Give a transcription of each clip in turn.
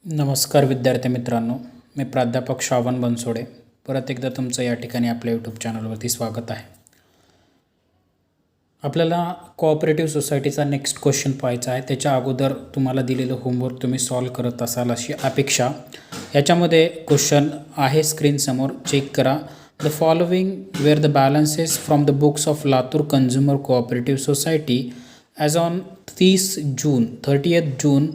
नमस्कार विद्यार्थी मित्रांनो, मी प्राध्यापक श्रावण बनसोडे परत एकदा तुमचं या ठिकाणी आपल्या यूट्यूब चॅनलवरती स्वागत आहे. आपल्याला कोऑपरेटिव्ह सोसायटीचा नेक्स्ट क्वेश्चन पाहायचा आहे. त्याच्या अगोदर तुम्हाला दिलेलं होमवर्क तुम्ही सॉल्व करत असाल अशी अपेक्षा. याच्यामध्ये क्वेश्चन आहे स्क्रीनसमोर, चेक करा. The following were the balances from the books of Latur consumer cooperative society as on 30th June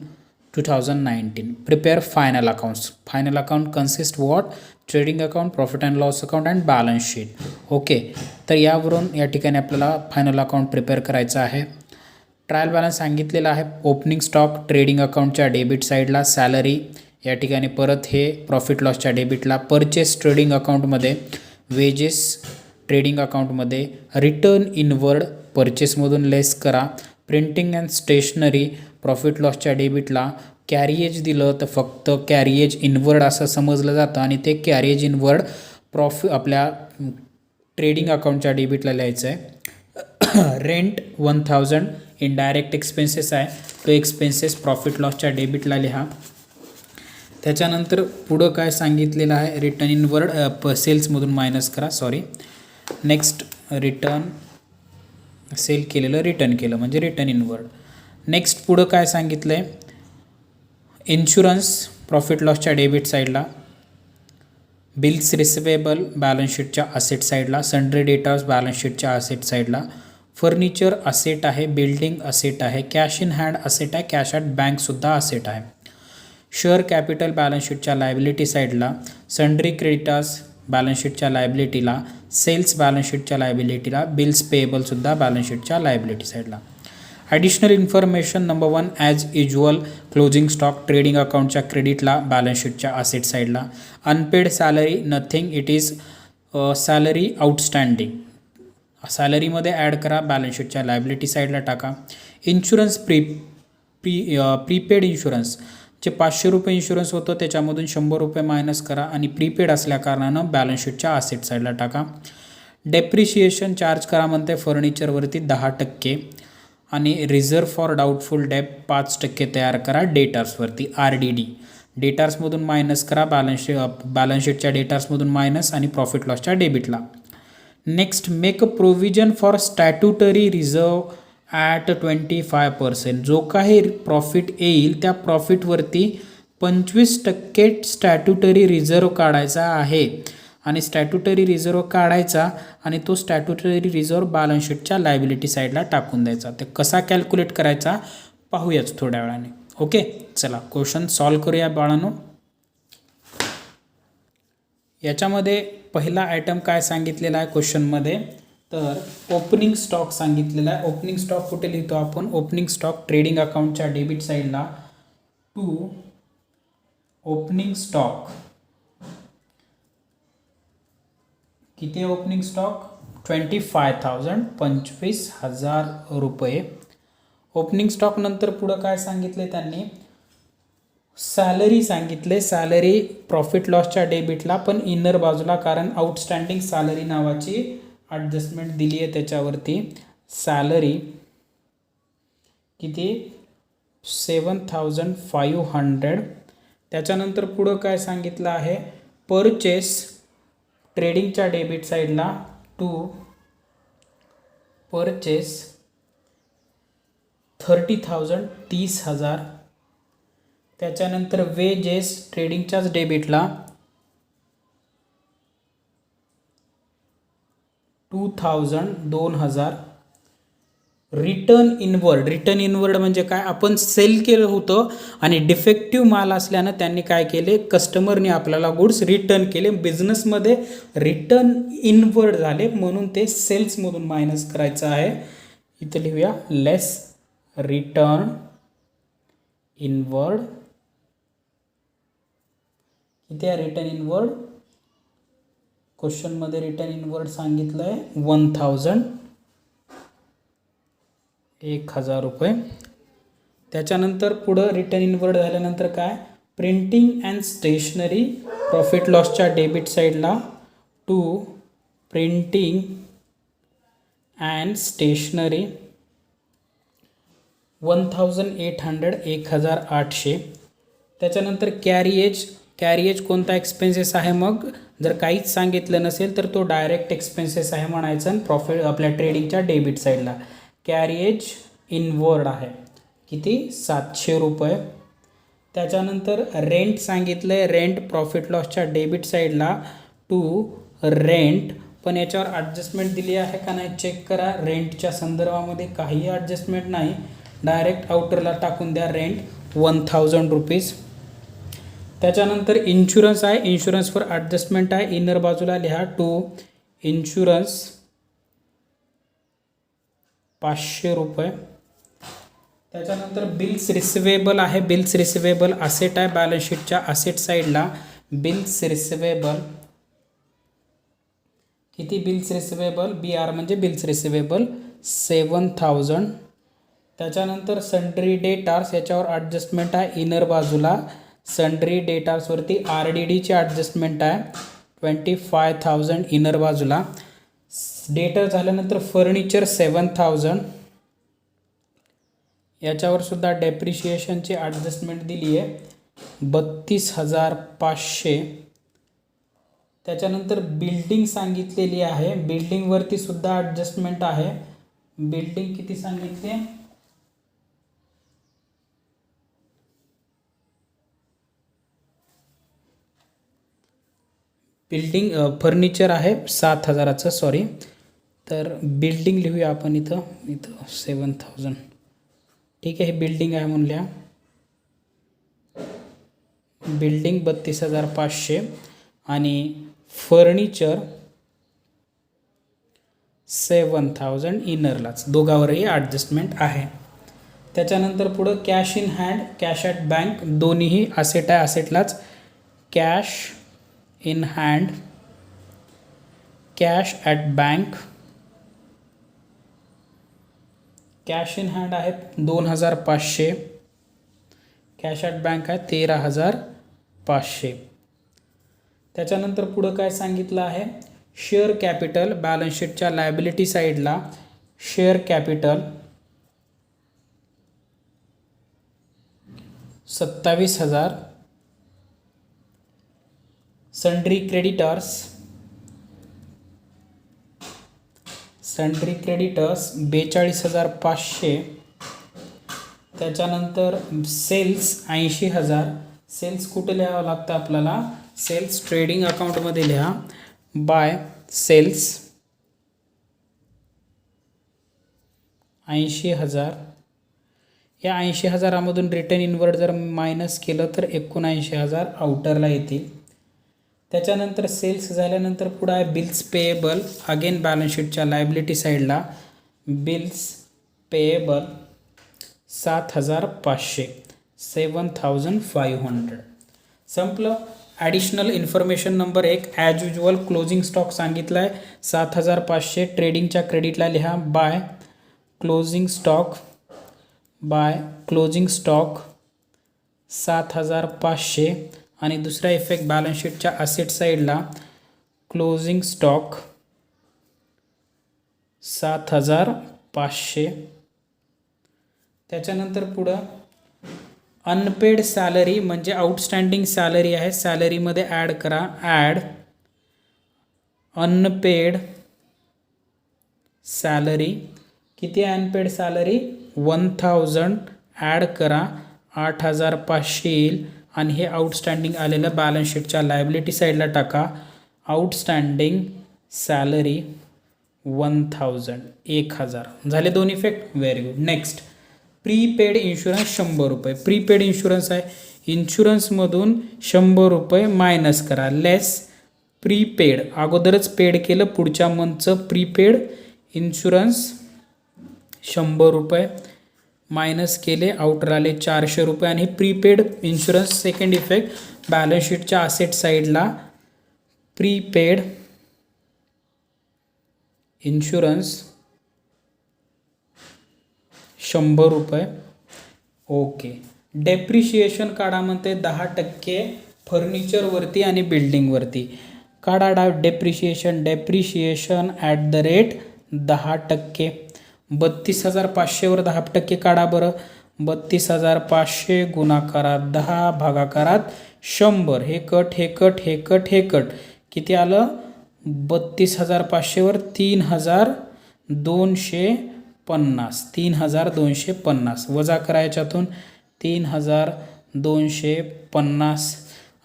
2019. Prepare final accounts. Final account consist what? Trading account, profit and loss account and balance sheet. Okay, तर यावरून या ठिकाणी आपल्याला final account prepare करायचं आहे. Trial balance सांगितलेला आहे. Opening stock trading अकाउंटच्या debit साईडला, सॅलरी या ठिकाणी परत हे प्रॉफिट लॉसच्या डेबिटला, परचेस ट्रेडिंग अकाउंटमध्ये, वेजेस ट्रेडिंग अकाउंटमध्ये, रिटर्न इनवर्ड परचेसमधून लेस करा, प्रिंटिंग अँड स्टेशनरी प्रॉफिट लॉसच्या डेबिटला, कॅरिएज दिलं तर फक्त कॅरिएज इनवर्ड असं समजलं जातं आणि ते कॅरिएज इनवर्ड आपल्या ट्रेडिंग अकाउंटच्या डेबिटला लिहायचं आहे. रेंट 1000 इनडायरेक्ट एक्सपेन्सेस आहे, तो एक्सपेन्सेस प्रॉफिट लॉसच्या डेबिटला लिहा. त्याच्यानंतर पुढं काय सांगितलेलं आहे, रिटर्न इनवर्ड सेल्समधून मायनस करा. नेक्स्ट रिटर्न सेल केलेलं रिटर्न केलं म्हणजे रिटर्न इनवर्ड. नेक्स्ट पुढं काय सांगितलं आहे, इन्शुरन्स प्रॉफिट लॉसच्या डेबिट साईडला, बिल्स रिसिवेबल बॅलन्स शीटच्या असेट साईडला, सन्ड्री डेटर्स बॅलन्स शीटच्या असेट साईडला, फर्निचर असेट आहे, बिल्डिंग असेट आहे, कॅश इन हँड असेट आहे, कॅश ॲट बँकसुद्धा असेट आहे. शेअर कॅपिटल बॅलन्स शीटच्या लायबिलिटी साईडला, सन्ड्री क्रेडिटर्स बॅलन्स शीटच्या लायबिलिटीला, सेल्स बॅलन्स शीटच्या लायबिलिटीला, बिल्स पेएबलसुद्धा बॅलन्स शीटच्या लायबिलिटी साईडला. Additional information number 1 as usual closing stock trading अकाउंटच्या क्रेडिटला, बॅलन्स शीटच्या असेट साईडला, unpaid salary nothing, it is salary outstanding, सॅलरीमध्ये ॲड करा, बॅलन्स शीटच्या लायबिलिटी साईडला टाका. इन्शुरन्स प्रीपेड इन्शुरन्स जे ₹500 इन्शुरन्स होतं त्याच्यामधून ₹100 मायनस करा आणि प्रीपेड असल्याकारणानं बॅलन्स शीटच्या असेट साईडला टाका. डेप्रिशिएशन चार्ज करा म्हणते फर्निचरवरती 10% आणि रिझर्व फॉर डाऊटफुल डेप 5% तयार करा डेटार्सवरती, RDD. डेटार्समधून मायनस करा, बॅलन्स शीटच्या डेटार्समधून मायनस आणि प्रॉफिट लॉसच्या डेबिटला. Next make a provision for statutory reserve at 25%. जो काही प्रॉफिट येईल त्या प्रॉफिटवरती 25% स्टॅट्युटरी रिझर्व काढायचा आहे आणि स्टॅट्युटरी रिझर्व काढायचा आणि तो स्टॅट्युटरी रिझर्व बॅलन्स शीटच्या लायबिलिटी साईडला टाकून द्यायचा. ते कसा कॅल्क्युलेट करायचा पाहूयाच थोड्या वेळाने. ओके, चला क्वेश्चन सॉल्व करूया बाळांनो. याच्यामध्ये पहिला आयटम काय सांगितलेला आहे क्वेश्चनमध्ये, तर ओपनिंग स्टॉक सांगितलेला आहे. ओपनिंग स्टॉक कुठे लिहितो आपण, ओपनिंग स्टॉक ट्रेडिंग अकाउंटच्या डेबिट साईडला, टू ओपनिंग स्टॉक किती आहे ओपनिंग स्टॉक, 25,000 ₹25,000. ओपनिंग स्टॉक नंतर पुढं काय सांगितले त्यांनी, सॅलरी सांगितले. सॅलरी प्रॉफिट लॉसच्या डेबिटला पण इनर बाजूला, कारण आउटस्टँडिंग सॅलरी नावाची ॲडजस्टमेंट दिली आहे त्याच्यावरती. सॅलरी किती, 7,500. त्याच्यानंतर पुढं काय सांगितलं आहे, परचेस ट्रेडिंगच्या डेबिट साईडला, टू परचेस 30,000 30,000. त्याच्यानंतर वेजेस ट्रेडिंगच्याच डेबिटला 2,000 2,000. रिटर्न इनवर्ड म्हणजे काय, आपण सेल केलं होतं आणि डिफेक्टिव्ह माल असल्यानं त्यांनी काय केले, कस्टमरने आपल्याला गुड्स रिटर्न केले, बिझनेसमध्ये रिटर्न इनवर्ड झाले म्हणून ते सेल्समधून मायनस करायचं आहे. इथं लिहूया लेस रिटर्न इनवर्ड. किती आहे रिटर्न इनवर्ड, क्वेश्चनमध्ये रिटर्न इनवर्ड सांगितलं आहे 1,000 ₹1,000. त्याच्यानंतर पुढं रिटर्न इनवर्ड झाल्यानंतर काय, प्रिंटिंग अँड स्टेशनरी प्रॉफिट लॉसच्या डेबिट साईडला, टू प्रिंटिंग अँड स्टेशनरी 1,800 1800. त्याच्यानंतर कॅरिएज कोणता एक्सपेन्सेस आहे? मग जर काहीच सांगितलं नसेल तर तो डायरेक्ट एक्सपेन्सेस आहे म्हणायचं आणि प्रॉफिट आपल्या ट्रेडिंगच्या डेबिट साईडला. कॅरिएज इनवर्ड आहे किती? 700 रुपये. त्याच्यानंतर रेंट सांगितलं आहे, रेंट प्रॉफिट लॉसच्या डेबिट साईडला टू रेंट, पण याच्यावर ॲडजस्टमेंट दिली आहे का नाही चेक करा. रेंटच्या संदर्भामध्ये काही ॲडजस्टमेंट नाही, डायरेक्ट आउटरला टाकून द्या रेंट 1000 रुपीज. त्याच्यानंतर इन्शुरन्स आहे, इन्शुरन्सवर ॲडजस्टमेंट आहे, इनर बाजूला लिहा टू इन्शुरन्स 500 रुपये. त्याच्यानंतर बिल्स रिसिवेबल आहे, बिल्स रिसिवेबल असेट आहे बॅलन्स शीटच्या असेट साईडला. बिल्स रिसिवेबल किती? बिल्स रिसिवेबल BR म्हणजे बिल्स रिसिवेबल 7000. त्याच्यानंतर सन्ड्री डेटार्स, याच्यावर ॲडजस्टमेंट आहे इनर बाजूला. सन्ड्री डेटार्सवरती RDDची ॲडजस्टमेंट आहे 25,000 इनर बाजूला. डेटर झाल्यानंतर फर्निचर 7000, याच्यावर सुद्धा डेप्रिशिएशनची ॲडजस्टमेंट दिली आहे 32,500. त्याच्यानंतर बिल्डिंग सांगितलेली आहे, बिल्डिंगवरती सुद्धा ॲडजस्टमेंट आहे. बिल्डिंग किती सांगितले? बिल्डिंग फर्निचर आहे 7000चं, सॉरी. तर बिल्डिंग लिहूया आपण इथं 7000. ठीक आहे, हे बिल्डिंग आहे म्हणल्या. बिल्डिंग 32,500 आणि फर्निचर 7000 इनरलाच, दोघावरही ॲडजस्टमेंट आहे. त्याच्यानंतर पुढं cash in hand, cash at bank, दोन्हीही असेट आहे, असेटलाच. Cash in hand, cash at bank. Cash in hand आहे 2500, कॅश ॲट बँक आहे 13,500. त्याच्यानंतर पुढं काय सांगितलं आहे? शेअर कॅपिटल बॅलन्स शीटच्या लायबिलिटी साईडला. Share capital 27,000. Sundry creditors 42,500. त्याच्यानंतर सेल्स 80,000. सेल्स कुठे लिहावं लागतं आपल्याला? सेल्स ट्रेडिंग अकाउंटमध्ये लिहा. Bye cells 80,000. या 80,000मधून रिटर्न इनवर्ड जर मायनस केलं तर 79,000 आउटरला येतील. त्याच्यानंतर सेल्स झाल्यानंतर पुढं आहे बिल्स पेएबल, अगेन बॅलन्स शीटच्या लायबिलिटी साईडला. Bills payable 7,500, 7,500. संपलं. Additional information number 1, as usual closing stock सांगितला आहे 7,500. ट्रेडिंगच्या क्रेडिटला लिहा by closing stock, by closing stock 7,500. आणि दुसरा इफेक्ट बॅलन्स शीटच्या असेट साईडला क्लोजिंग स्टॉक 7,500. त्याच्यानंतर पुढं अनपेड सॅलरी म्हणजे आउटस्टँडिंग सॅलरी आहे, सॅलरीमध्ये ॲड करा. ॲड अनपेड सॅलरी, किती आहे अनपेड सॅलरी? 1000. ॲड करा 8,500 येईल आणि हे आउटस्टँडिंग आलेलं बॅलन्स शीटच्या लायबिलिटी साईडला टाका. आउटस्टँडिंग सॅलरी 1000 झाले दोन effect. Very good. Next prepaid insurance 100 रुपये. प्रीपेड इन्शुरन्स आहे, इन्शुरन्समधून 100 रुपये मायनस करा. लेस प्रीपेड, अगोदरच पेड केलं पुढच्या मंथचं प्रीपेड इन्शुरन्स 100 रुपये मायनस केले, आउटर आले 400 रुपये. आणि prepaid insurance second effect balance शीटच्या असेट साईडला. प्रीपेड इन्शुरन्स 100 रुपये. ओके. डेप्रिशिएशन काढा म्हणते 10% फर्निचरवरती आणि बिल्डिंगवरती. काढा depreciation. Depreciation at the rate 10%. 32,500वर 10% काढा बरं. 32,500 गुणाकारात 10 भागाकारात 100. हे कट हे कट हे कट हे कट किती आलं? 32,500 वर 3,250. 3,250 वजा करायच्यातून 3,250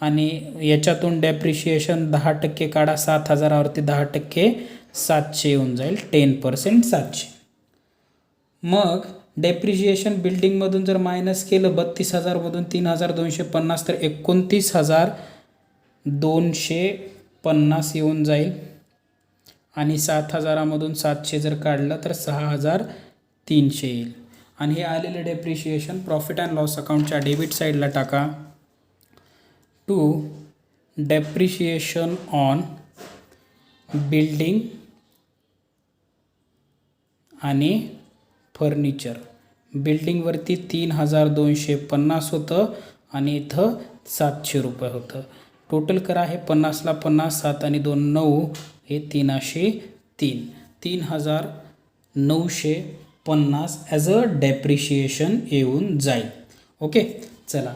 आणि याच्यातून डेप्रिशिएशन 10% काढा. 7,000वरती 10% 700 येऊन जाईल. 10% 700. मग डेप्रिशिएशन बिल्डिंगमधून जर मायनस केलं 32,000मधून 3,250 तर 29,250 येऊन जाईल. आणि 7,000मधून 700 जर काढलं तर 6,300 येईल. आणि हे आलेलं डेप्रिशिएशन प्रॉफिट अँड लॉस अकाउंटच्या डेबिट साईडला टाका. टू डेप्रिशिएशन ऑन बिल्डिंग आणि फर्निचर. बिल्डिंगवरती 3,250 होतं आणि इथं 700 रुपये होतं. टोटल करा. हे 50ला 50, 7 आणि 2 9, हे 303. 3,950 ॲज अ डेप्रिशिएशन येऊन जाईल. ओके, चला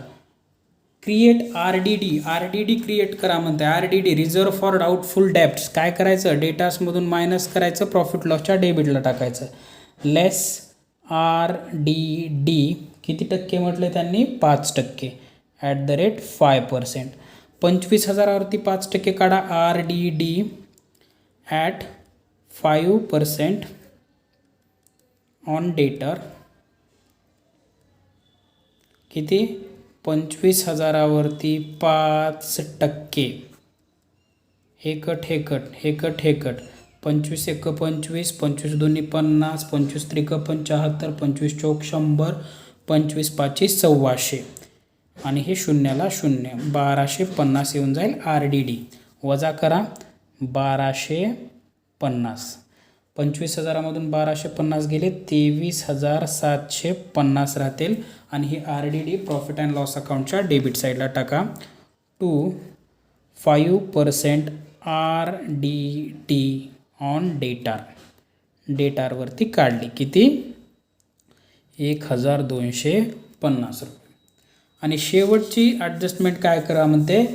क्रिएट RDD. RDD क्रिएट करा म्हणते. RDD reserve for doubtful debts. काय करायचं? डेटासमधून मायनस करायचं, प्रॉफिट लॉसच्या डेबिटला टाकायचं. लेस RDD किती टक्के म्हटलं त्यांनी? 5% @ 5%. 25,000वरती 5% काढा. RDD ॲट 5% ऑन डेटर. किती? 25,000वरती 5%. हे कट हे कट हे कट हे कट. 25 × 1 25, 25 × 2 50, 25 × 3 75, 25 × 4 100, 25 × 5 1,400 आणि हे शून्याला शून्य. 1,250 येऊन जाईल RDD. वजा करा 1,250. 25,000मधून 1,250 गेले 23,750 राहतील. आणि ही RDD प्रॉफिट अँड लॉस अकाउंटच्या डेबिट साईडला टाका. To 5% RDD on debtor. डेटारवरती काढली. किती? 1,250 रुपये. आणि शेवटची ॲडजस्टमेंट काय करा म्हणते?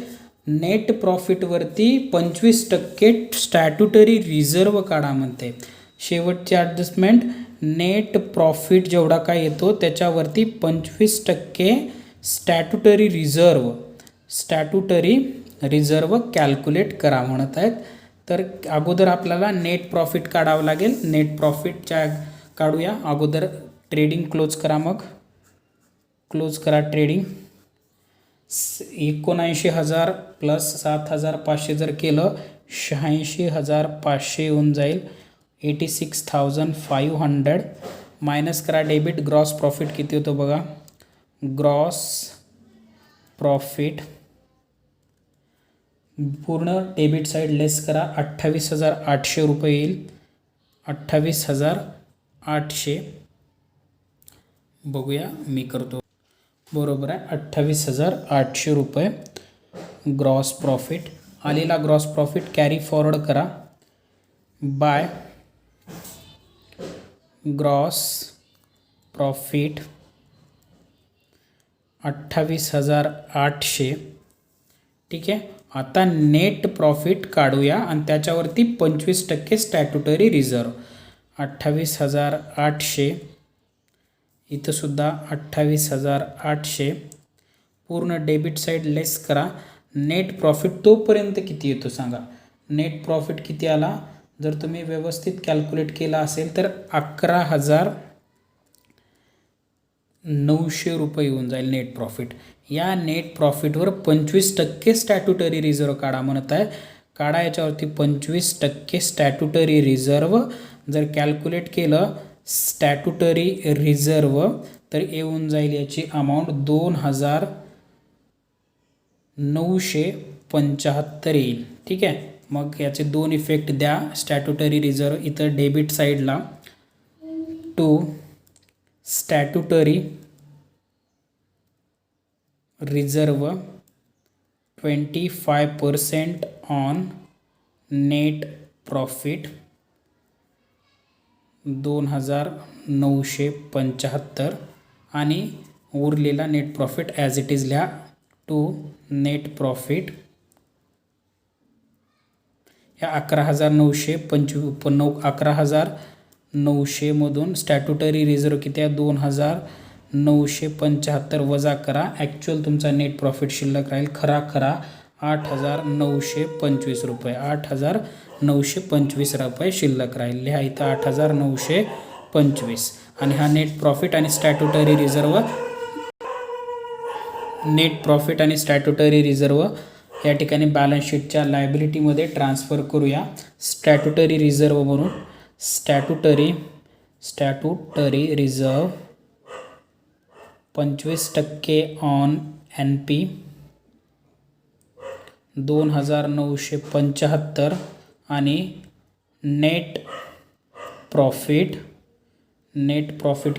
नेट प्रॉफिटवरती 25% स्टॅट्युटरी रिझर्व काढा म्हणते. शेवटची ॲडजस्टमेंट नेट प्रॉफिट जेवढा काय येतो त्याच्यावरती 25% स्टॅट्युटरी रिझर्व कॅल्क्युलेट करा म्हणत आहेत. तर अगोदर आपल्याला नेट प्रॉफिट काढावं लागेल. नेट प्रॉफिटच्या काढूया. अगोदर ट्रेडिंग क्लोज करा. मग क्लोज करा ट्रेडिंग. 79,000 प्लस 7,500 जर केलं 86,500 येऊन जाईल. 86,500 मायनस करा डेबिट. ग्रॉस प्रॉफिट किती होतं बघा. ग्रॉस प्रॉफिट पूर्ण डेबिट साईड लेस करा. 28,800 रुपये येईल. 28,800 बघूया मी करतो. बरोबर आहे. 28,800 रुपये ग्रॉस प्रॉफिट. आलेला ग्रॉस प्रॉफिट कॅरी फॉरवर्ड करा. By gross profit 28,800. ठीक आहे. आता नेट प्रॉफिट काढूया आणि त्याच्यावरती 25% स्टॅट्युटरी रिझर्व. 28,800. इथं सुद्धा 28,800. पूर्ण डेबिट साईड लेस करा. नेट प्रॉफिट तोपर्यंत किती येतो सांगा. नेट प्रॉफिट किती आला? जर तुम्ही व्यवस्थित कॅल्क्युलेट केला असेल तर 11,900 रुपये येऊन जाईल नेट प्रॉफिट. या नेट प्रॉफिटवर 25% स्टॅट्युटरी रिझर्व काढा म्हणत आहे. काढा याच्यावरती 25% स्टॅट्युटरी रिझर्व. जर कॅल्क्युलेट केलं स्टॅट्युटरी रिझर्व तर येऊन जाईल याची अमाऊंट 2,975 येईल. ठीक आहे. मग याचे दोन इफेक्ट द्या. स्टॅट्युटरी रिझर्व इथं डेबिट साईडला. To statutory reserve 25% on net profit 2,975 आणि उरलेला net profit as it is लिहा. टू नेट प्रॉफिट ह्या 11,900 मधून स्टॅट्युटरी रिझर्व किती आहे 2,975 वजा करा. ॲक्च्युअल तुमचा नेट प्रॉफिट शिल्लक राहील खरा 8,925 रुपये. 8,925 रुपये शिल्लक राहील. लिहा इथं 8,925. आणि हा नेट प्रॉफिट आणि स्टॅट्युटरी रिझर्व या ठिकाणी बॅलन्स शीटच्या लायबिलिटीमध्ये ट्रान्सफर करूया. स्टॅट्युटरी रिझर्व म्हणून स्टॅट्युटरी रिझर्व 25% ऑन NP 2,975 आणि नेट प्रॉफिट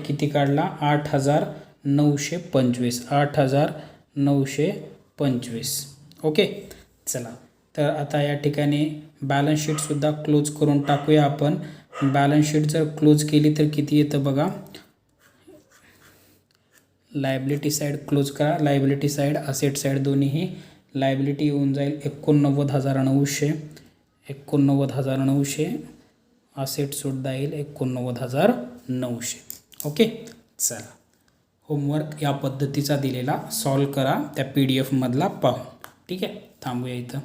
किती काढला 8,925. ओके. चला तर आता या ठिकाणी बॅलन्स शीटसुद्धा क्लोज करून टाकूया आपण. बॅलन्स शीट जर क्लोज केली तर किती येतं बघा. लायबिलिटी साईड क्लोज करा. लायबिलिटी साईड असेट साईड दोन्हीही. लायबिलिटी येऊन जाईल 89,900. असेटसुद्धा येईल 89,900. ओके. चला होमवर्क या पद्धतीचा दिलेला सॉल्व करा. त्या PDF मधला पाहू. ठीक आहे. थांबूया इथं.